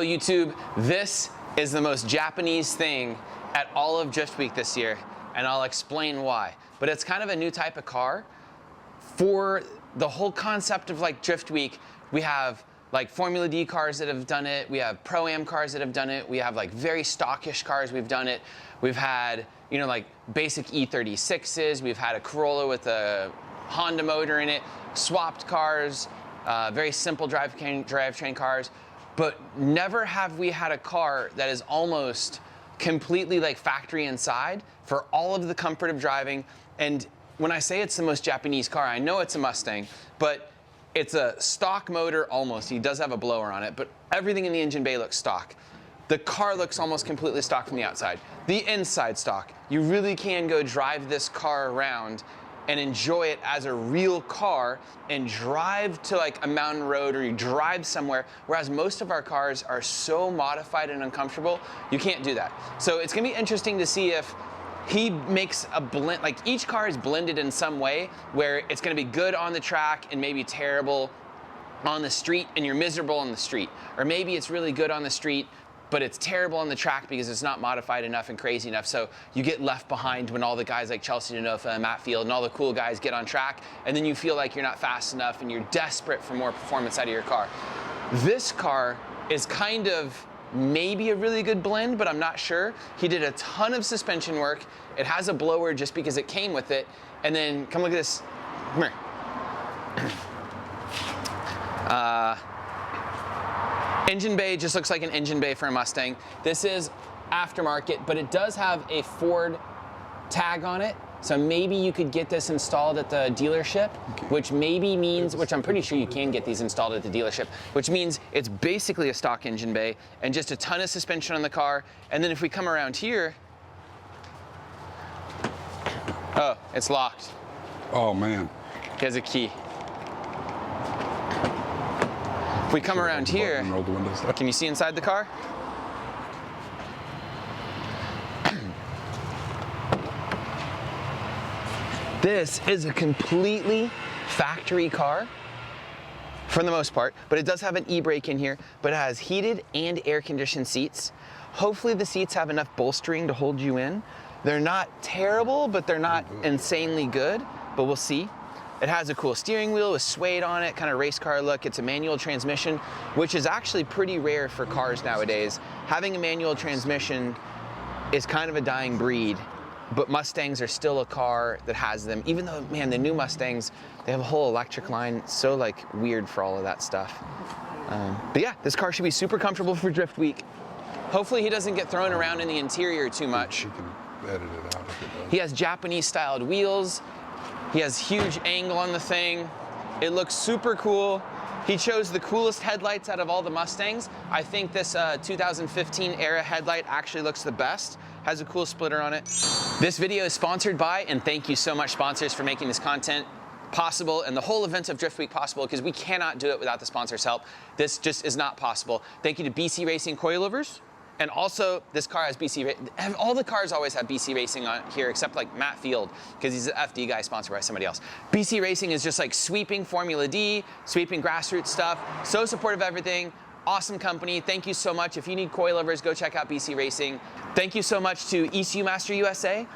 Hello YouTube, this is the most Japanese thing at all of Drift Week this year, and I'll explain why. But it's kind of a new type of car. For the whole concept of like Drift Week, we have like Formula D cars that have done it, we have Pro-Am cars that have done it, we have like very stockish cars we've done it. We've had, you know, like basic E36s, we've had a Corolla with a Honda motor in it, swapped cars, very simple drivetrain cars. But never have we had a car that is almost completely like factory inside for all of the comfort of driving. And when I say it's the most Japanese car, I know it's a Mustang, but it's a stock motor almost. He does have a blower on it, but everything in the engine bay looks stock. The car looks almost completely stock from the outside. The inside stock. You really can go drive this car around and enjoy it as a real car and drive to like a mountain road or you drive somewhere, whereas most of our cars are so modified and uncomfortable, you can't do that. So it's gonna be interesting to see if he makes a blend, like each car is blended in some way where it's gonna be good on the track and maybe terrible on the street and you're miserable on the street. Or maybe it's really good on the street, but it's terrible on the track because it's not modified enough and crazy enough, so you get left behind when all the guys like Chelsea Denofa and Matt Field and all the cool guys get on track, and then you feel like you're not fast enough and you're desperate for more performance out of your car. This car is kind of maybe a really good blend, but I'm not sure. He did a ton of suspension work. It has a blower just because it came with it, and then come look at this. Come here. Engine bay just looks like an engine bay for a Mustang. This is aftermarket, but it does have a Ford tag on it. So maybe you could get this installed at the dealership, which maybe means, which I'm pretty sure you can get these installed at the dealership, which means it's basically a stock engine bay and just a ton of suspension on the car. And then if we come around here, oh, it's locked. Oh man. He has a key. If we come around here, can you see inside the car? This is a completely factory car for the most part, but it does have an e-brake in here, but it has heated and air-conditioned seats. Hopefully the seats have enough bolstering to hold you in. They're not terrible, but they're not insanely good, but we'll see. It has a cool steering wheel with suede on it, kind of race car look. It's a manual transmission, which is actually pretty rare for cars nowadays. Having a manual transmission is kind of a dying breed, but Mustangs are still a car that has them. Even though, man, the new Mustangs, they have a whole electric line. It's so like weird for all of that stuff. But yeah, this car should be super comfortable for Drift Week. Hopefully he doesn't get thrown around in the interior too much. You can edit it out if it does. He has Japanese styled wheels. He has huge angle on the thing. It looks super cool. He chose the coolest headlights out of all the Mustangs. I think this 2015 era headlight actually looks the best. Has a cool splitter on it. This video is sponsored by, and thank you so much sponsors for making this content possible and the whole event of Drift Week possible, because we cannot do it without the sponsors' help. This just is not possible. Thank you to BC Racing Coilovers. And also, this car has BC, all the cars always have BC Racing on here, except like Matt Field, because he's an FD guy sponsored by somebody else. BC Racing is just like sweeping Formula D, sweeping grassroots stuff, so supportive of everything. Awesome company, thank you so much. If you need coilovers, go check out BC Racing. Thank you so much to ECU Master USA.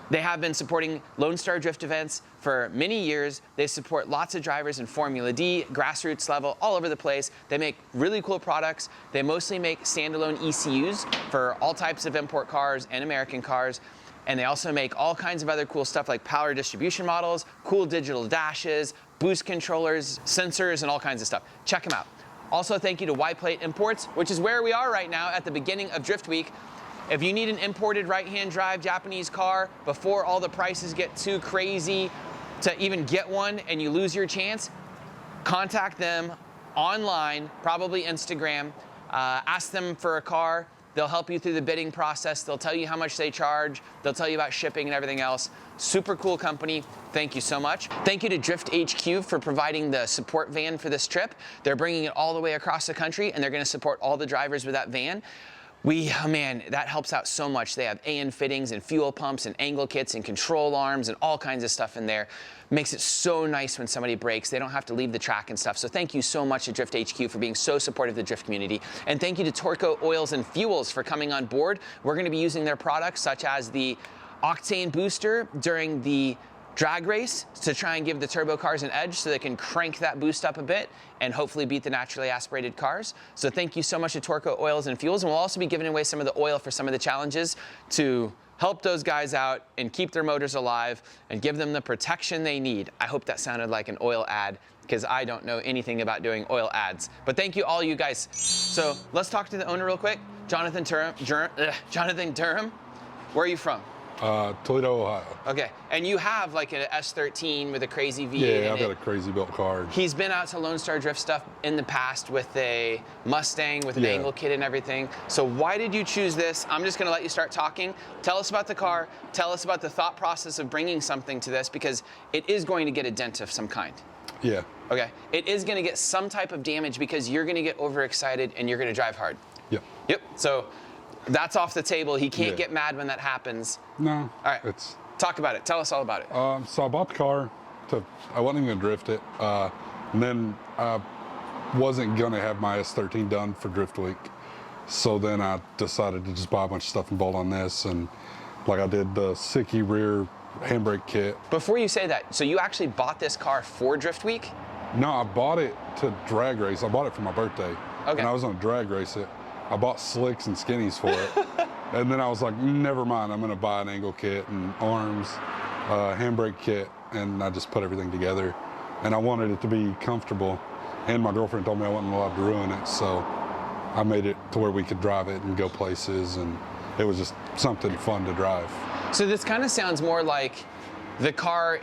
They have been supporting Lone Star Drift events for many years. They support lots of drivers in Formula D, grassroots level, all over the place. They make really cool products. They mostly make standalone ECUs for all types of import cars and American cars. And they also make all kinds of other cool stuff like power distribution models, cool digital dashes, boost controllers, sensors, and all kinds of stuff. Check them out. Also, thank you to Y-Plate Imports, which is where we are right now at the beginning of Drift Week. If you need an imported right-hand drive Japanese car before all the prices get too crazy to even get one and you lose your chance, contact them online, probably Instagram. Ask them for a car. They'll help you through the bidding process. They'll tell you how much they charge. They'll tell you about shipping and everything else. Super cool company. Thank you so much. Thank you to Drift HQ for providing the support van for this trip. They're bringing it all the way across the country, and they're going to support all the drivers with that van. Oh man, that helps out so much. They have AN fittings and fuel pumps and angle kits and control arms and all kinds of stuff in there. Makes it so nice when somebody breaks. They don't have to leave the track and stuff. So thank you so much to Drift HQ for being so supportive of the drift community. And thank you to Torco Oils and Fuels for coming on board. We're going to be using their products such as the octane booster during the drag race to try and give the turbo cars an edge so they can crank that boost up a bit and hopefully beat the naturally aspirated cars. So thank you so much to Torco Oils and Fuels, and we'll also be giving away some of the oil for some of the challenges to help those guys out and keep their motors alive and give them the protection they need. I hope that sounded like an oil ad because I don't know anything about doing oil ads. But thank you all you guys. So let's talk to the owner real quick. Jonathan Durham, where are you from? Toledo, Ohio. Okay, and you have like an S13 with a crazy V8 Yeah, in I've got a crazy built car. He's been out to Lone Star Drift stuff in the past with a Mustang with an angle kit and everything. So why did you choose this? I'm just gonna let you start talking. Tell us about the car. Tell us about the thought process of bringing something to this because it is going to get a dent of some kind. Yeah. Okay, it is gonna get some type of damage because you're gonna get overexcited and you're gonna drive hard. Yep. Yep, so that's off the table. He can't get mad when that happens. No. All right, talk about it. Tell us all about it. So I bought the car. I wasn't even gonna drift it. And then I wasn't gonna have my S13 done for Drift Week. So then I decided to just buy a bunch of stuff and bolt on this. And like I did the Sicky rear handbrake kit. Before you say that, so you actually bought this car for Drift Week? No, I bought it to drag race. I bought it for my birthday. Okay. And I was gonna drag race it. I bought slicks and skinnies for it. And then I was like, never mind, I'm gonna buy an angle kit and arms, handbrake kit, and I just put everything together. And I wanted it to be comfortable. And my girlfriend told me I wasn't allowed to ruin it, so I made it to where we could drive it and go places, and it was just something fun to drive. So this kind of sounds more like the car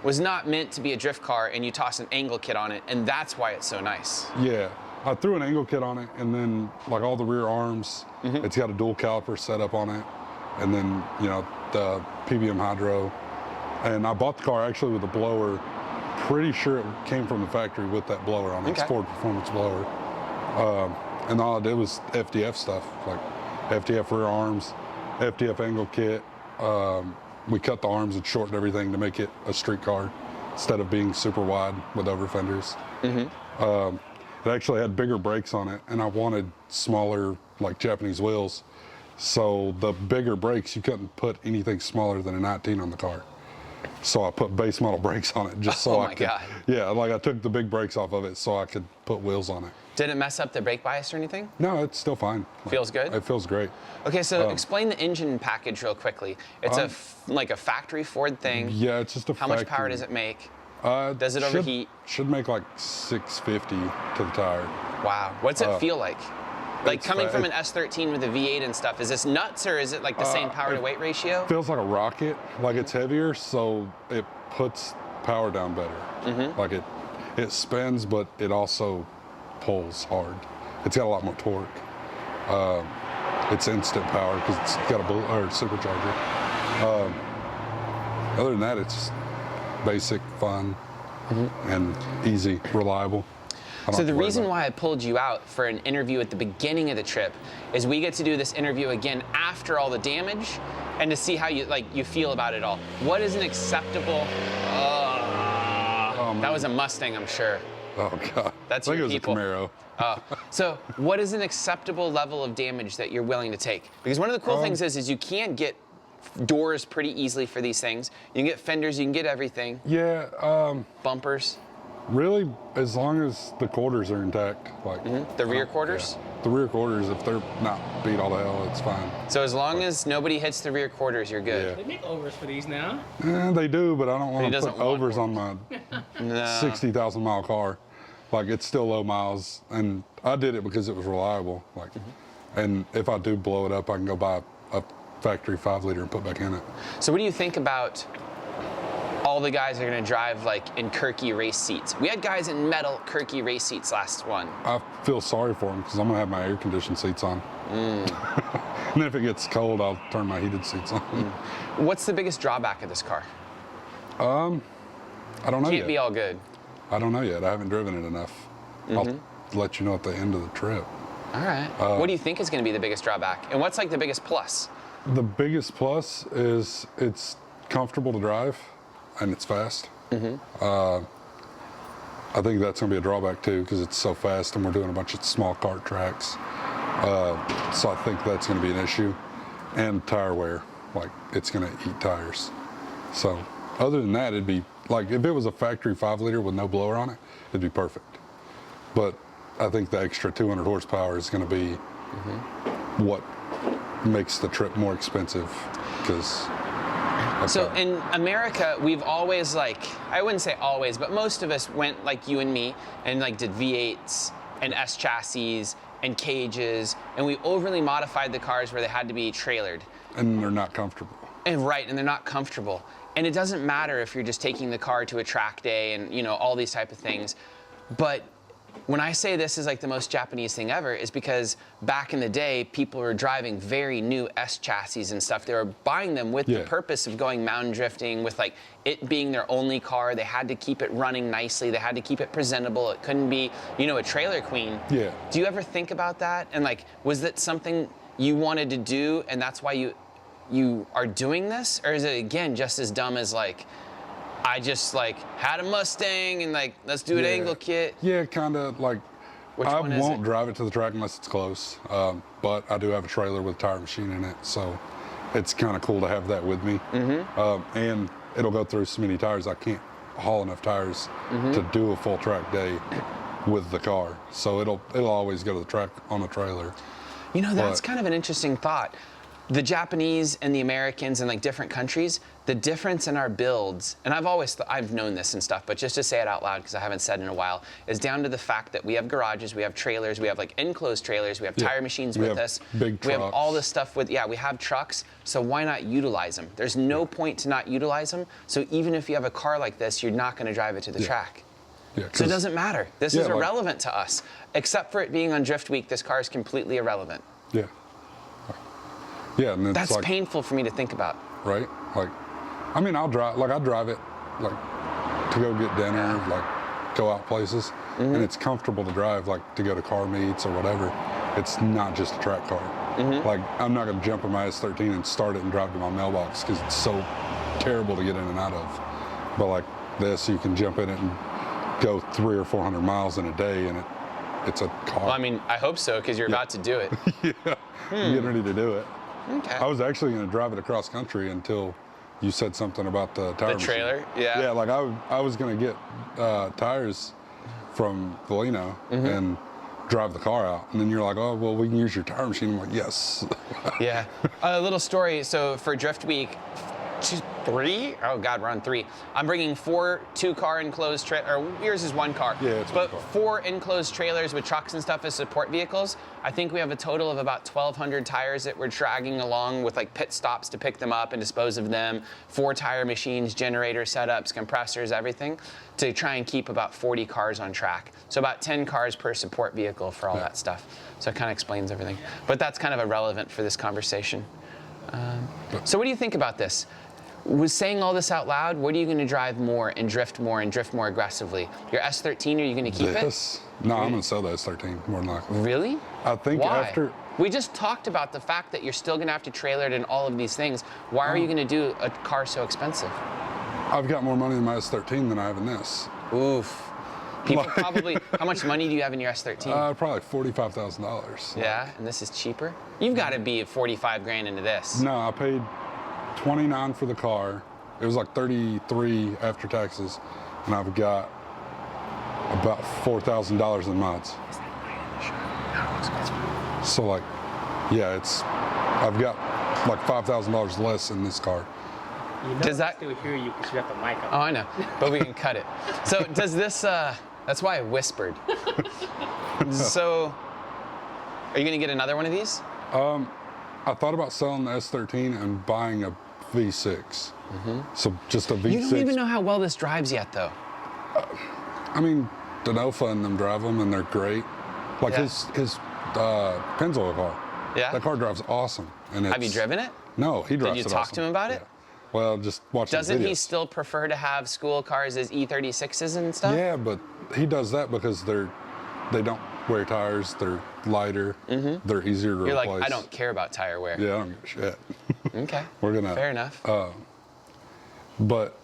was not meant to be a drift car and you toss an angle kit on it, and that's why it's so nice. Yeah. I threw an angle kit on it, and then like all the rear arms, it's got a dual caliper setup on it, and then the PBM hydro. And I bought the car actually with a blower. Pretty sure it came from the factory with that blower on it. It's Ford Performance blower. And all I did was FDF stuff, like FDF rear arms, FDF angle kit. We cut the arms and shortened everything to make it a street car instead of being super wide with over fenders. It actually had bigger brakes on it, and I wanted smaller, like Japanese wheels. So the bigger brakes, you couldn't put anything smaller than a 19 on the car. So I put base model brakes on it just so I could. God. Yeah, like I took the big brakes off of it so I could put wheels on it. Did it mess up the brake bias or anything? No, it's still fine. Feels good? It feels great. Okay, so explain the engine package real quickly. It's like a factory Ford thing. Yeah, it's just a How factory. much power does it make? Does it should, overheat? Should make like 650 to the tire. Wow. What's it feel like? Like coming from an it, S13 with a V8 and stuff, is this nuts or is it like the same power to weight ratio? Feels like a rocket, like it's heavier, so it puts power down better. Like it spins, but it also pulls hard. It's got a lot more torque. It's instant power because it's got a supercharger. Other than that, it's basic, fun, and easy, reliable. So the reason why I pulled you out for an interview at the beginning of the trip is we get to do this interview again after all the damage and to see how you feel about it all. What is an acceptable, that was a Mustang, I'm sure. Oh God, That's I think your it was people. a Camaro. So what is an acceptable level of damage that you're willing to take? Because one of the cool things is you can get doors pretty easily for these things. You can get fenders, you can get everything. Yeah. Bumpers. Really, as long as the quarters are intact, like the rear quarters. Yeah. The rear quarters, if they're not beat all to hell, it's fine. So as long as nobody hits the rear quarters, you're good. Yeah. They make overs for these now. They do, but I don't want to put overs on my No. 60,000 mile car. Like it's still low miles, and I did it because it was reliable. Like, and if I do blow it up, I can go buy a factory 5-liter and put back in it. So what do you think about all the guys that are going to drive like in Kirky race seats? We had guys in metal Kirky race seats last one. I feel sorry for them because I'm gonna have my air conditioned seats on. And then if it gets cold, I'll turn my heated seats on. What's the biggest drawback of this car? I don't know yet. Can't be all good. I don't know yet. I haven't driven it enough. I'll let you know at the end of the trip. All right. What do you think is going to be the biggest drawback? And what's like the biggest plus? The biggest plus is it's comfortable to drive and it's fast. I think that's going to be a drawback too because it's so fast and we're doing a bunch of small kart tracks. So I think that's going to be an issue. And tire wear, like it's going to eat tires. So other than that, it'd be like if it was a factory 5-liter with no blower on it, it'd be perfect. But I think the extra 200 horsepower is going to be what makes the trip more expensive because. So in America, we've always I wouldn't say always, but most of us went like you and me and like did V8s and S chassis and cages, and we overly modified the cars where they had to be trailered. And they're not comfortable. And they're not comfortable. And it doesn't matter if you're just taking the car to a track day and all these type of things. But when I say this is like the most Japanese thing ever is because back in the day, people were driving very new S chassis and stuff. They were buying them with the purpose of going mountain drifting, with like it being their only car. They had to keep it running nicely. They had to keep it presentable. It couldn't be, a trailer queen. Yeah. Do you ever think about that? And like, was that something you wanted to do and that's why you are doing this? Or is it again just as dumb as like, I just had a Mustang and let's do an angle kit? Yeah, kind of like. Which I one is won't it? drive it to the track unless it's close, but I do have a trailer with a tire machine in it, so it's kind of cool to have that with me. And it'll go through so many tires, I can't haul enough tires to do a full track day with the car. So it'll always go to the track on a trailer. That's kind of an interesting thought. The Japanese and the Americans and like different countries, the difference in our builds, and I've known this and stuff, but just to say it out loud because I haven't said it in a while, is down to the fact that we have garages, we have trailers, we have like enclosed trailers, we have tire machines with us, big trucks. We have all this stuff we have trucks, so why not utilize them? There's no point to not utilize them, so even if you have a car like this, you're not going to drive it to the track. Yeah, so it doesn't matter. This is irrelevant to us. Except for it being on Drift Week, this car is completely irrelevant. Yeah. Yeah, and it's that's painful for me to think about. Right? I drive it, to go get dinner, go out places, and it's comfortable to drive, to go to car meets or whatever. It's not just a track car. I'm not going to jump in my S13 and start it and drive to my mailbox because it's so terrible to get in and out of. But this, you can jump in it and go 300 or 400 miles in a day, and it's a car. Well, I hope so because you're about to do it. Yeah, I'm getting ready to do it. Okay. I was actually going to drive it across country until you said something about the tire machine. Trailer, yeah. Yeah, I was going to get tires from Volino and drive the car out. And then you're like, oh, well, we can use your tire machine. I'm like, yes. Yeah. A little story. So for Drift Week, 3? Oh God, we're on 3. I'm bringing 4 2-car enclosed or yours is 1 car. Yeah, it's but 1 car. 4 enclosed trailers with trucks and stuff as support vehicles. I think we have a total of about 1,200 tires that we're dragging along with pit stops to pick them up and dispose of them. 4 tire machines, generator setups, compressors, everything to try and keep about 40 cars on track. So about 10 cars per support vehicle for all that stuff. So it kind of explains everything. But that's kind of irrelevant for this conversation. So what do you think about this? Was saying all this out loud, what are you going to drive more and drift more aggressively? Your S13, are you going to keep it? No, I'm going to sell the S13 more than likely. Really? I think Why? after... We just talked about the fact that you're still going to have to trailer it and all of these things. Why are you going to do a car so expensive? I've got more money in my S13 than I have in this. Oof. People probably, how much money do you have in your S13? Probably $45,000. Yeah, and this is cheaper? You've got to be 45 grand into this. No, I paid 29 for the car. It was 33 after taxes, and I've got about $4,000 in mods. So I've got $5,000 less in this car. Does that still hear you because you have the mic on? Oh, I know, but we can cut it. So does this? That's why I whispered. So, are you gonna get another one of these? I thought about selling the S13 and buying a V6. So just a V6. You don't even know how well this drives yet, though. Denofa and them drive them, and they're great. His Pennzoil car. Yeah. That car drives awesome. And Have you driven it? No, he drives it. Did you talk to him about it? Yeah. Well, just watching Doesn't videos. he still prefer to have school cars as E36s and stuff? Yeah, but he does that because they don't wear tires. They're lighter. They're easier to You're replace. like, I don't care about tire wear. Yeah, I don't give a shit. Okay. We're gonna. Fair enough. But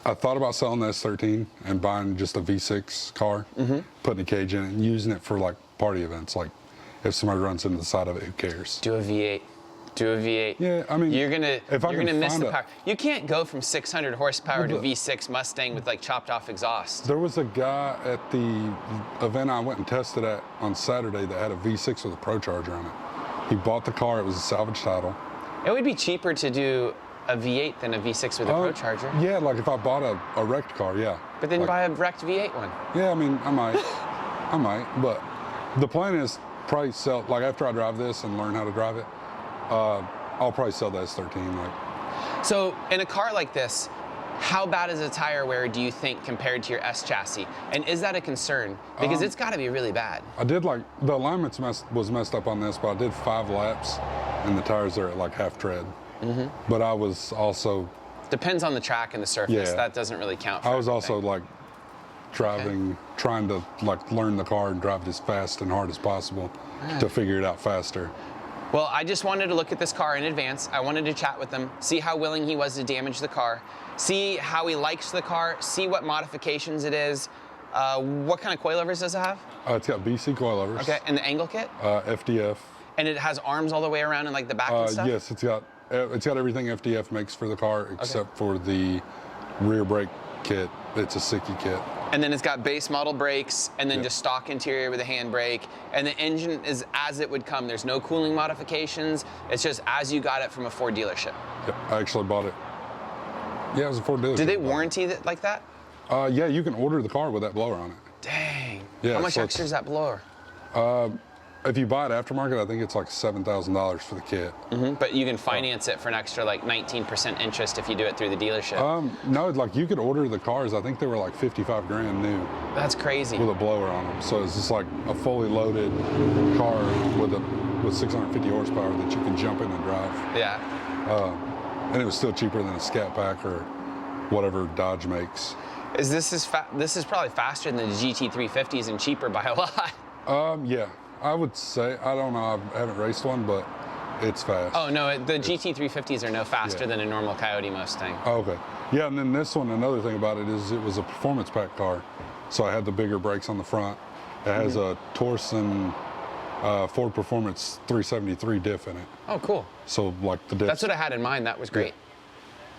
I thought about selling the S13 and buying just a V6 car, putting a cage in it, and using it for like party events. Like if somebody runs into the side of it, who cares? Do a V8. Do a V8. Yeah, I mean, you're gonna miss the find power. You can't go from 600 horsepower to Well, V6 Mustang with like chopped off exhaust. There was a guy at the event I went and tested at on Saturday that had a V6 with a Pro Charger on it. He bought the car. It was a salvage title. It would be cheaper to do a V8 than a V6 with a Pro Charger. Yeah, like if I bought a wrecked car, yeah. But then like, buy a wrecked V8 one. Yeah, I mean, I might. But the plan is probably sell, like after I drive this and learn how to drive it, I'll probably sell the S13. Like, So in a car like this, how bad is a tire wear do you think compared to your S chassis? And is that a concern? Because it's got to be really bad. I did like, the alignments was messed up on this, but I did 5 laps and the tires are at like half tread. But I was also... Depends on the track and the surface. Yeah. That doesn't really count for I was everything. also like driving, trying to like learn the car and drive it as fast and hard as possible to figure it out faster. Well, I just wanted to look at this car in advance. I wanted to chat with him, see how willing he was to damage the car, see how he likes the car, see what modifications it is. What kind of coilovers does it have? It's got BC coilovers. Okay, and the angle kit? FDF. And it has arms all the way around in like the back and stuff? Yes, it's got everything FDF makes for the car except for the rear brake kit. It's a Sicky kit. And then it's got base model brakes, and then just stock interior with a handbrake. And the engine is as it would come. There's no cooling modifications. It's just as you got it from a Ford dealership. Yep, I actually bought it. Yeah, it was a Ford dealership. Did they warranty it like that? Yeah, you can order the car with that blower on it. Dang. Yeah, How much so extra is that blower? If you buy it aftermarket, I think it's like $7,000 for the kit. But you can finance it for an extra like 19% interest if you do it through the dealership. No, like you could order the cars. I think they were like 55 grand new That's crazy. with a blower on them. So it's just like a fully loaded car with 650 horsepower that you can jump in and drive. Yeah. And it was still cheaper than a Scat Pack or whatever Dodge makes. This is probably faster than the GT350s and cheaper by a lot. Yeah, I would say, I don't know, I haven't raced one, but it's fast. Oh no, the GT350s are no faster than a normal Coyote Mustang. Oh, okay. Yeah, and then this one, another thing about it is it was a performance pack car. So I had the bigger brakes on the front. It has a Torsen Ford Performance 373 diff in it. Oh, cool. So like the diff. That's what I had in mind. That was great.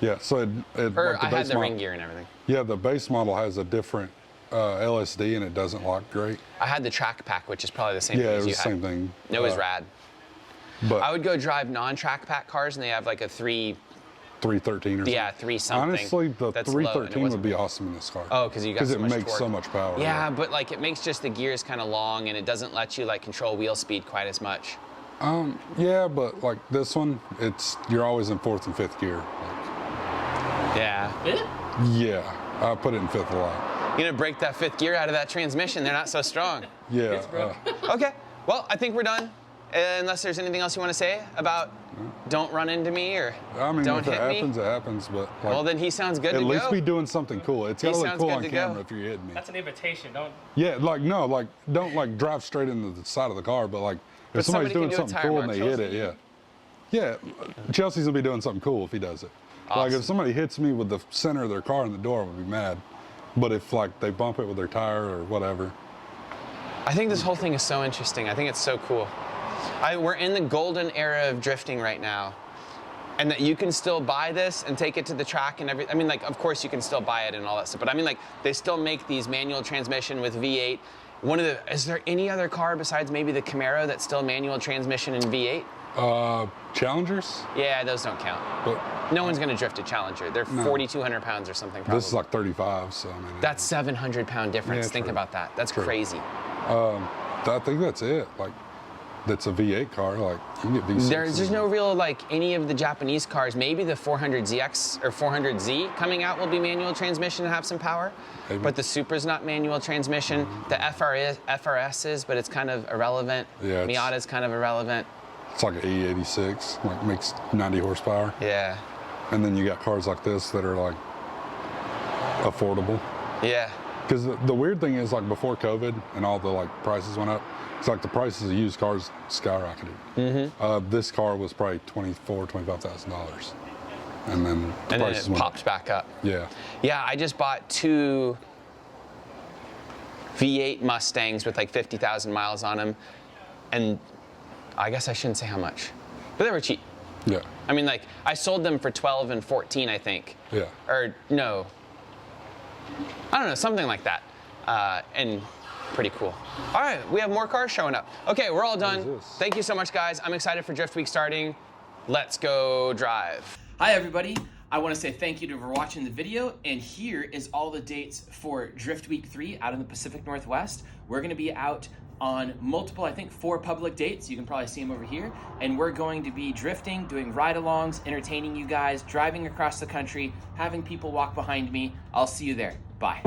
Yeah, so Or like the I had base the model, ring gear and everything. Yeah, the base model has a different LSD and it doesn't lock great. I had the track pack, which is probably the same Yeah, thing it as was you the had. same thing. It was rad. But I would go drive non-track pack cars, and they have like a 313 or something. yeah, 3 something. Honestly, the that's low, and it 313 would wasn't- be awesome in this car. Oh, because you got Because so it much makes torque. so much power. Yeah, but like it makes just the gears kind of long, and it doesn't let you like control wheel speed quite as much. Yeah, but like this one, you're always in 4th and 5th gear. Yeah. Yeah, I put it in 5th a lot. You're gonna break that 5th gear out of that transmission. They're not so strong. Yeah. Okay. Well, I think we're done. Unless there's anything else you want to say about don't run into me or I mean, don't if it hit happens, me. it happens. But like, Well, then he sounds good at to least go. be doing something cool. It's He gotta look sounds cool good on to camera go. if you're hitting me. That's an invitation. Don't. Yeah, like no, like don't like drive straight into the side of the car, but like But if somebody's somebody doing can do a something tire cool and mark, they hit it, yeah. Yeah, Chelsea's gonna be doing something cool if he does it. Like Awesome. if somebody hits me with the center of their car in the door, I would be mad. But if like they bump it with their tire or whatever. I think this whole thing is so interesting. I think it's so cool. We're in the golden era of drifting right now. And that you can still buy this and take it to the track and everything. I mean, like, of course you can still buy it and all that stuff. But I mean, like, they still make these manual transmission with V8. Is there any other car besides maybe the Camaro that's still manual transmission and V8? Challengers? Yeah, those don't count. But No one's gonna drift a Challenger. They're 4,200 pounds or something probably. this is like 35, so I mean. That's 700-pound difference. Yeah, Think true. about that. That's crazy. I think that's it. Like, that's a V8 car. Like, you can get V6. There's no real, like, any of the Japanese cars. Maybe the 400ZX or 400Z coming out will be manual transmission and have some power. Maybe. But the Supra's not manual transmission. The FRS is, but it's kind of irrelevant. Yeah, it's- Miata's kind of irrelevant. It's like an E86, like makes 90 horsepower. Yeah. And then you got cars like this that are like affordable. Yeah. Because the weird thing is, like, before COVID and all the like prices went up, it's like the prices of used cars skyrocketed. This car was probably $25,000, and then the prices it went popped back up. Yeah. Yeah, I just bought 2 V8 Mustangs with like 50,000 miles on them, and I guess I shouldn't say how much, but they were cheap. Yeah. I mean, like, I sold them for 12 and 14, I think. Yeah. Or no, I don't know, something like that. And pretty cool. All right, we have more cars showing up. Okay, we're all done. Thank you so much, guys. I'm excited for Drift Week starting. Let's go drive. Hi, everybody. I want to say thank you for watching the video, and here is all the dates for Drift Week 3 out in the Pacific Northwest. We're going to be out on multiple, I think 4 public dates. You can probably see them over here. And we're going to be drifting, doing ride-alongs, entertaining you guys, driving across the country, having people walk behind me. I'll see you there. Bye.